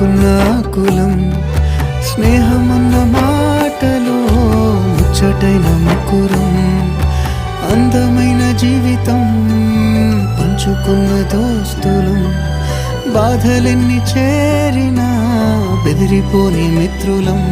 పంచుకున్న కులం స్నేహమన్న మాటలో ముచ్చటైన ముకురం అందమైన జీవితం పంచుకున్న దోస్తులం బాధలెన్ని చేరినా బెదిరిపోని మిత్రులం